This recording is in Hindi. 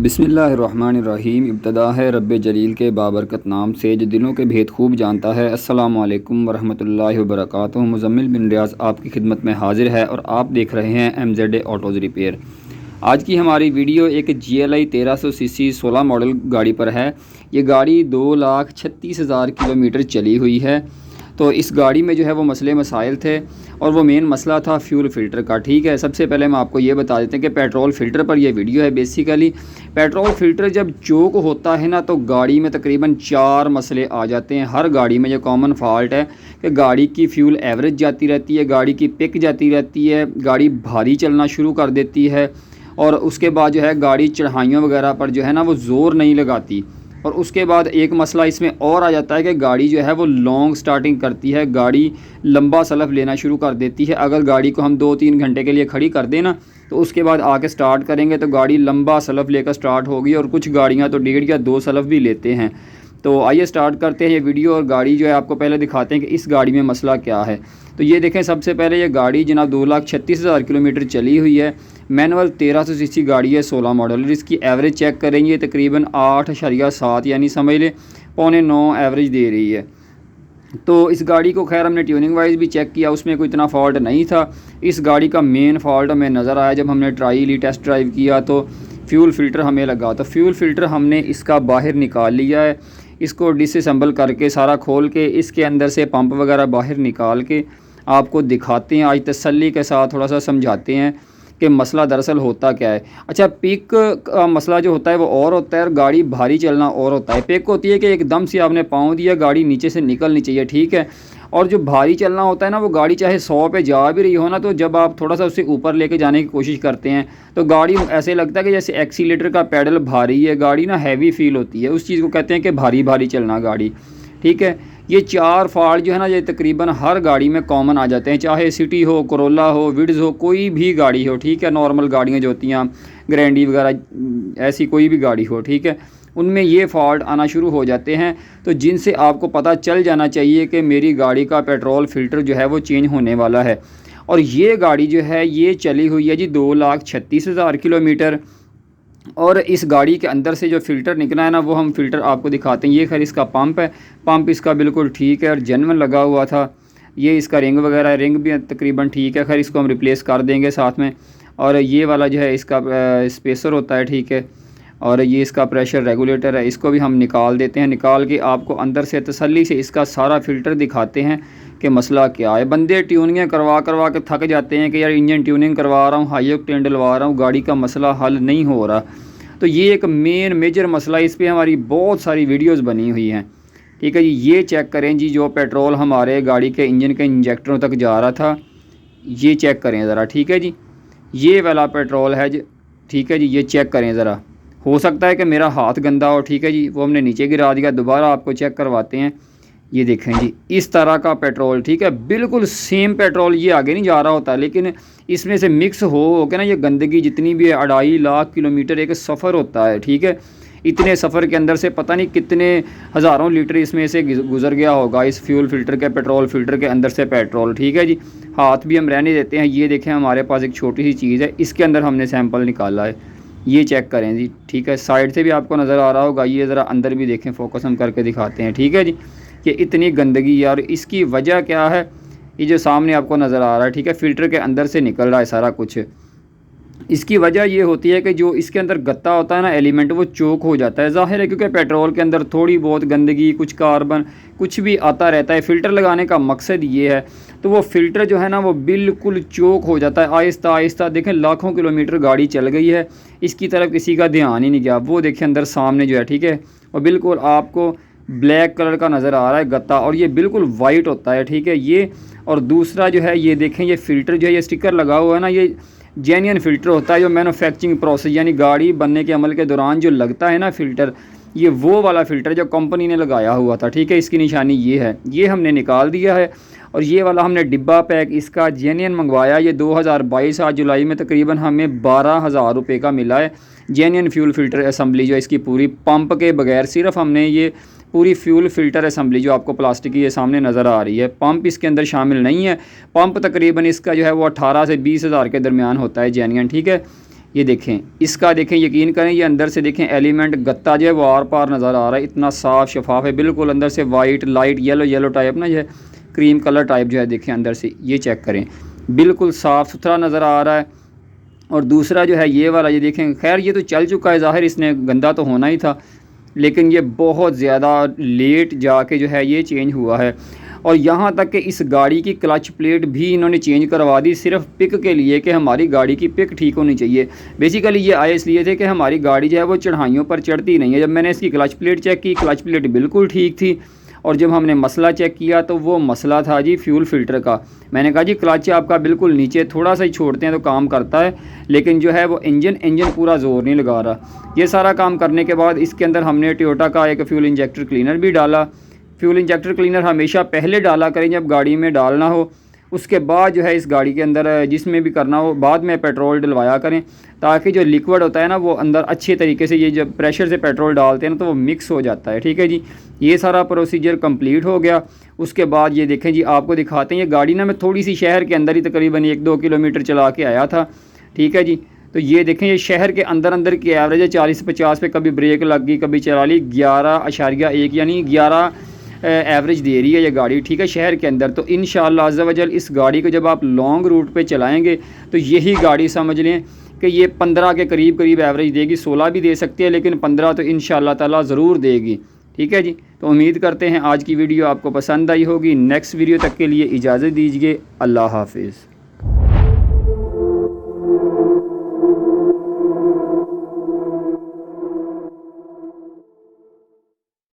बिस्मिल्लाहिर्रहमानिर्रहीम। इब्तदा है रब्बे जलील के बाबरकत नाम से जो दिलों के भेद खूब जानता है। अस्सलामु अलैकुम वरहमतुल्लाहि वबरकातुहू। मुज़म्मिल बिन रियाज़ आपकी खिदमत में हाजिर है और आप देख रहे हैं MZ ऑटोज़ रिपेयर। आज की हमारी वीडियो एक GLI 1300 सीसी 16 मॉडल गाड़ी पर है। ये गाड़ी 2,36,000 किलोमीटर चली हुई है। तो इस गाड़ी में जो है वो मसले मसाइल थे और वो मेन मसला था फ्यूल फ़िल्टर का। ठीक है, सबसे पहले हम आपको ये बता देते हैं कि पेट्रोल फ़िल्टर पर ये वीडियो है। बेसिकली पेट्रोल फ़िल्टर जब चोक होता है ना, तो गाड़ी में तकरीबन 4 मसले आ जाते हैं। हर गाड़ी में जो कॉमन फॉल्ट है कि गाड़ी की फ्यूल एवरेज जाती रहती है, गाड़ी की पिक जाती रहती है, गाड़ी भारी चलना शुरू कर देती है और उसके बाद जो है गाड़ी चढ़ाइयों वगैरह पर जो है ना वो ज़ोर नहीं लगाती। और उसके बाद एक मसला इसमें और आ जाता है कि गाड़ी जो है वो लॉन्ग स्टार्टिंग करती है, गाड़ी लंबा सलफ लेना शुरू कर देती है। अगर गाड़ी को हम 2-3 घंटे के लिए खड़ी कर दें ना, तो उसके बाद आके स्टार्ट करेंगे तो गाड़ी लंबा सलफ लेकर स्टार्ट होगी और कुछ गाड़ियाँ तो 1.5 या 2 सलफ भी लेते हैं। तो आइए स्टार्ट करते हैं ये वीडियो और गाड़ी जो है आपको पहले दिखाते हैं कि इस गाड़ी में मसला क्या है। तो ये देखें, सबसे पहले ये गाड़ी जनाब 2,36,000 किलोमीटर चली हुई है। मैनुअल 1300 सीसी गाड़ी है, 16 मॉडल। इसकी एवरेज चेक करेंगे तकरीबन 8.7 यानी समझ लें 8.9 एवरेज दे रही है। तो इस गाड़ी को खैर हमने ट्यूनिंग वाइज भी चेक किया, उसमें कोई इतना फॉल्ट नहीं था। इस गाड़ी का मेन फॉल्ट हमें नज़र आया जब हमने ट्राई ली, टेस्ट ड्राइव किया तो फ्यूल फ़िल्टर हमें लगा। तो फ्यूल फ़िल्टर हमने इसका बाहर निकाल लिया है। इसको डिसअसेंबल करके सारा खोल के इसके अंदर से पंप वगैरह बाहर निकाल के आपको दिखाते हैं। आज तसल्ली के साथ थोड़ा सा समझाते हैं कि मसला दरअसल होता क्या है। अच्छा, पिक का मसला जो होता है वो और होता है और गाड़ी भारी चलना और होता है। पिक होती है कि एकदम से आपने पाँव दिया, गाड़ी नीचे से निकलनी चाहिए, ठीक है। और जो भारी चलना होता है ना, वो गाड़ी चाहे 100 पे जा भी रही हो ना, तो जब आप थोड़ा सा उससे ऊपर लेके जाने की कोशिश करते हैं तो गाड़ी ऐसे लगता है कि जैसे एक्सीलेटर का पैडल भारी है, गाड़ी ना हैवी फील होती है। उस चीज़ को कहते हैं कि भारी भारी चलना गाड़ी, ठीक है। ये 4 फॉल्ट जो है ना, ये तकरीबन हर गाड़ी में कॉमन आ जाते हैं, चाहे सिटी हो, कोरोला हो, विड्स हो, कोई भी गाड़ी हो, ठीक है। नॉर्मल गाड़ियाँ जो होती हैं, ग्रैंडी वगैरह, ऐसी कोई भी गाड़ी हो, ठीक है, उनमें ये फॉल्ट आना शुरू हो जाते हैं। तो जिनसे आपको पता चल जाना चाहिए कि मेरी गाड़ी का पेट्रोल फ़िल्टर जो है वो चेंज होने वाला है। और ये गाड़ी जो है ये चली हुई है जी 2,36,000 किलोमीटर। और इस गाड़ी के अंदर से जो फ़िल्टर निकला है ना, वो हम फ़िल्टर आपको दिखाते हैं। ये खैर इसका पंप है, पंप इसका बिल्कुल ठीक है और जेन्युइन लगा हुआ था। ये इसका रिंग वगैरह है, रिंग भी तकरीबन ठीक है। खैर इसको हम रिप्लेस कर देंगे साथ में। और ये वाला जो है इसका स्पेसर होता है, ठीक है। और ये इसका प्रेशर रेगुलेटर है, इसको भी हम निकाल देते हैं। निकाल के आपको अंदर से तसल्ली से इसका सारा फ़िल्टर दिखाते हैं कि मसला क्या है। बंदे ट्यूनिंग करवा करवा के थक जाते हैं कि यार इंजन ट्यूनिंग करवा रहा हूँ, हाई ऑक्टेन डलवा रहा हूँ, गाड़ी का मसला हल नहीं हो रहा। तो ये एक मेजर मसला, इस पर हमारी बहुत सारी वीडियोस बनी हुई हैं, ठीक है जी। ये चेक करें जी, जो पेट्रोल हमारे गाड़ी के इंजन के इंजेक्टरों तक जा रहा था, ये चेक करें ज़रा, ठीक है जी। ये वाला पेट्रोल है जी, ठीक है जी। ये चेक करें ज़रा, हो सकता है कि मेरा हाथ गंदा हो, ठीक है जी, वो हमने नीचे गिरा दिया। दोबारा आपको चेक करवाते हैं। ये देखें जी, इस तरह का पेट्रोल, ठीक है, बिल्कुल सेम पेट्रोल। ये आगे नहीं जा रहा होता, लेकिन इसमें से मिक्स हो के ना ये गंदगी जितनी भी है, 2.5 लाख किलोमीटर एक सफ़र होता है, ठीक है। इतने सफ़र के अंदर से पता नहीं कितने हज़ारों लीटर इसमें से गुजर गया होगा, इस फ्यूल फ़िल्टर के, पेट्रोल फ़िल्टर के अंदर से पेट्रोल, ठीक है जी। हाथ भी हम रहने देते हैं। ये देखें, हमारे पास एक छोटी सी चीज़ है, इसके अंदर हमने सैंपल निकाला है। ये चेक करें जी, ठीक है। साइड से भी आपको नज़र आ रहा होगा, ये ज़रा अंदर भी देखें, फोकस हम करके दिखाते हैं, ठीक है जी। कि इतनी गंदगी यार, इसकी वजह क्या है, ये जो सामने आपको नज़र आ रहा है, ठीक है, फ़िल्टर के अंदर से निकल रहा है सारा कुछ। इसकी वजह ये होती है कि जो इसके अंदर गत्ता होता है ना, एलिमेंट, वो चोक हो जाता है। ज़ाहिर है क्योंकि पेट्रोल के अंदर थोड़ी बहुत गंदगी, कुछ कार्बन, कुछ भी आता रहता है। फ़िल्टर लगाने का मकसद ये है। तो वो फ़िल्टर जो है ना वो बिल्कुल चोक हो जाता है आहिस्ता आहिस्ता। देखें, लाखों किलोमीटर गाड़ी चल गई है, इसकी तरफ किसी का ध्यान ही नहीं गया। वो देखें अंदर सामने जो है, ठीक है, और बिल्कुल आपको ब्लैक कलर का नज़र आ रहा है गत्ता, और ये बिल्कुल वाइट होता है, ठीक है ये। और दूसरा जो है, ये देखें, ये फ़िल्टर जो है, ये स्टिकर लगा हुआ है ना, ये जेन्युइन फ़िल्टर होता है। जो मैन्युफैक्चरिंग प्रोसेस यानी गाड़ी बनने के अमल के दौरान जो लगता है ना फ़िल्टर, ये वो वाला फ़िल्टर जो कंपनी ने लगाया हुआ था, ठीक है। इसकी निशानी ये है, ये हमने निकाल दिया है। और ये वाला हमने डिब्बा पैक इसका जेन्युइन मंगवाया। ये 2022 आज जुलाई में तकरीबन हमें 12,000 रुपये का मिला है। जेन्युइन फ्यूल फ़िल्टर असम्बली जो इसकी पूरी, पंप के बगैर सिर्फ हमने ये पूरी फ्यूल फ़िल्टर असम्बली जो आपको प्लास्टिक की ये सामने नज़र आ रही है, पंप इसके अंदर शामिल नहीं है। पंप तकरीबन इसका जो है वो 18 से 20 हज़ार के दरमियान होता है जेन्युइन, ठीक है। ये देखें, इसका देखें, यकीन करें ये अंदर से देखें एलिमेंट गत्ता जो है वो आर पार नज़र आ रहा है, इतना साफ़ शफाफ है बिल्कुल। अंदर से वाइट लाइट येलो टाइप ना, जो है क्रीम कलर टाइप जो है, देखें अंदर से ये चेक करें, बिल्कुल साफ़ सुथरा नज़र आ रहा है। और दूसरा जो है ये वाला, ये देखें, खैर ये तो चल चुका है, ज़ाहिर इसने गंदा तो होना ही था, लेकिन ये बहुत ज़्यादा लेट जाके जो है ये चेंज हुआ है। और यहाँ तक कि इस गाड़ी की क्लच प्लेट भी इन्होंने चेंज करवा दी सिर्फ पिक के लिए कि हमारी गाड़ी की पिक ठीक होनी चाहिए। बेसिकली ये आए इसलिए थे कि हमारी गाड़ी जो है वो चढ़ाइयों पर चढ़ती नहीं है। जब मैंने इसकी क्लच प्लेट चेक की, क्लच प्लेट बिल्कुल ठीक थी। और जब हमने मसला चेक किया तो वो मसला था जी फ्यूल फ़िल्टर का। मैंने कहा जी क्लच आपका बिल्कुल नीचे, थोड़ा सा ही छोड़ते हैं तो काम करता है, लेकिन जो है वो इंजन पूरा ज़ोर नहीं लगा रहा। ये सारा काम करने के बाद इसके अंदर हमने टोयोटा का एक फ्यूल इंजेक्टर क्लीनर भी डाला। फ्यूल इंजेक्टर क्लीनर हमेशा पहले डाला करें जब गाड़ी में डालना हो, उसके बाद जो है इस गाड़ी के अंदर जिसमें भी करना हो बाद में पेट्रोल डलवाया करें, ताकि जो लिक्विड होता है ना वो अंदर अच्छे तरीके से, ये जब प्रेशर से पेट्रोल डालते हैं ना तो वो मिक्स हो जाता है। ठीक है जी, ये सारा प्रोसीजर कंप्लीट हो गया। उसके बाद ये देखें जी, आपको दिखाते हैं, ये गाड़ी ना मैं थोड़ी सी शहर के अंदर ही तकरीबन 1-2 किलोमीटर चला के आया था। ठीक है जी, तो ये देखें, ये शहर के अंदर की एवरेज है 40-50 पे, कभी ब्रेक लग गई कभी चला ली, 11.1 यानी 11 एवरेज दे रही है ये गाड़ी। ठीक है, शहर के अंदर। तो इंशाअल्लाह अज़्ज़ा वजल इस गाड़ी को जब आप लॉन्ग रूट पे चलाएंगे तो यही गाड़ी समझ लें कि ये 15 के करीब एवरेज देगी, 16 भी दे सकती है, लेकिन 15 तो इंशाअल्लाह ताला ज़रूर देगी। ठीक है जी, तो उम्मीद करते हैं आज की वीडियो आपको पसंद आई होगी। नेक्स्ट वीडियो तक के लिए इजाज़त दीजिए। अल्लाह हाफिज़।